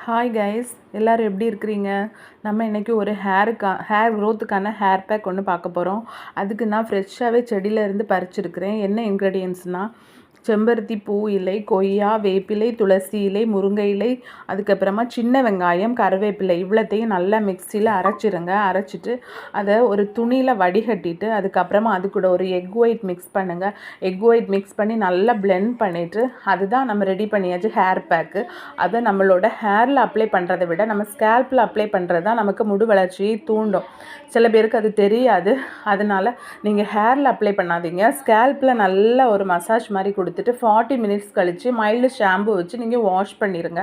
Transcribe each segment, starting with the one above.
Hi guys, எல்லோரும் எப்படி இருக்கிறீங்க? நம்ம இன்றைக்கி ஒரு ஹேர் க்ரோத்துக்கான ஹேர் பேக் ஒன்று பார்க்க போகிறோம். அதுக்கு நான் ஃப்ரெஷ்ஷாகவே செடியிலேருந்து பறிச்சிருக்கிறேன். என்ன இன்க்ரீடியன்ட்ஸ்னால் செம்பருத்தி பூ இலை, கொய்யா, வேப்பிலை, துளசி இலை, முருங்கை இலை, அதுக்கப்புறமா சின்ன வெங்காயம், கருவேப்பிலை இவ்வளோத்தையும் நல்லா மிக்சியில் அரைச்சிருங்க. அரைச்சிட்டு அதை ஒரு துணியில் வடிகட்டிட்டு அதுக்கப்புறமா அது கூட ஒரு எக் ஒயிட் மிக்ஸ் பண்ணுங்கள். எக் ஒயிட் மிக்ஸ் பண்ணி நல்லா பிளெண்ட் பண்ணிவிட்டு அதுதான் நம்ம ரெடி பண்ணியாச்சு ஹேர் பேக்கு. அதை நம்மளோட ஹேரில் அப்ளை பண்ணுறதை விட நம்ம ஸ்கேல்பில் அப்ளை பண்ணுறது தான் நமக்கு முடி வளர்ச்சியை தூண்டும். சில பேருக்கு அது தெரியாது. அதனால் நீங்கள் ஹேரில் அப்ளை பண்ணாதீங்க. ஸ்கேல்பில் நல்ல ஒரு மசாஜ் மாதிரி கொடுத்துட்டு 40 மினிட்ஸ் கழித்து மைல்டு ஷாம்பு வச்சு நீங்கள் வாஷ் பண்ணிடுங்க.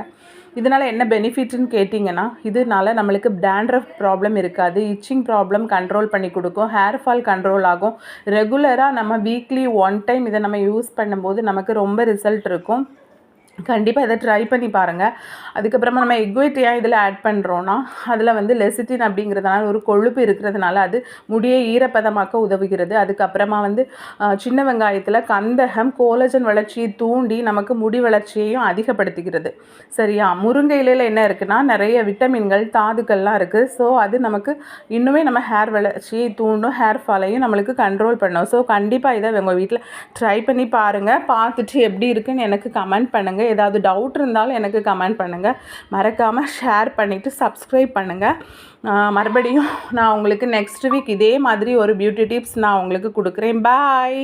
இதனால் என்ன பெனிஃபிட்னு கேட்டிங்கன்னா, இதனால் நம்மளுக்கு டேண்ட்ரஃப் ப்ராப்ளம் இருக்காது, இச்சிங் ப்ராப்ளம் கண்ட்ரோல் பண்ணி கொடுக்கும், ஹேர் ஃபால் கண்ட்ரோல் ஆகும். ரெகுலராக நம்ம வீக்லி 1 டைம் இதை நம்ம யூஸ் பண்ணும்போது நமக்கு ரொம்ப ரிசல்ட் இருக்கும். கண்டிப்பாக இதை ட்ரை பண்ணி பாருங்கள். அதுக்கப்புறமா நம்ம எக் ஒயிட் ஏன் இதில் ஆட் பண்ணுறோன்னா, அதில் வந்து லெசிட்டின் அப்படிங்கிறதுனால ஒரு கொழுப்பு இருக்கிறதுனால அது முடியை ஈரப்பதமாக்க உதவுகிறது. அதுக்கப்புறமா வந்து சின்ன வெங்காயத்தில் கந்தகம் கோலஜன் வளர்ச்சியை தூண்டி நமக்கு முடி வளர்ச்சியையும் அதிகப்படுத்துகிறது. சரியா? முருங்கை இலையில் என்ன இருக்குன்னா, நிறைய விட்டமின்கள் தாதுக்கள்லாம் இருக்குது. ஸோ அது நமக்கு இன்னுமே நம்ம ஹேர் வளர்ச்சியை தூண்டும், ஹேர் ஃபாலையும் நம்மளுக்கு கண்ட்ரோல் பண்ணும். ஸோ கண்டிப்பாக இதை உங்கள் வீட்டில் ட்ரை பண்ணி பாருங்கள். பார்த்துட்டு எப்படி இருக்குன்னு எனக்கு கமெண்ட் பண்ணுங்கள். ஏதாவது டவுட் இருந்தாலும் எனக்கு கமெண்ட் பண்ணுங்கள். மறக்காமல் ஷேர் பண்ணிவிட்டு சப்ஸ்கிரைப் பண்ணுங்கள். மறுபடியும் நான் உங்களுக்கு நெக்ஸ்ட் வீக் இதே மாதிரி ஒரு பியூட்டி டிப்ஸ் நான் உங்களுக்கு கொடுக்குறேன். பாய்.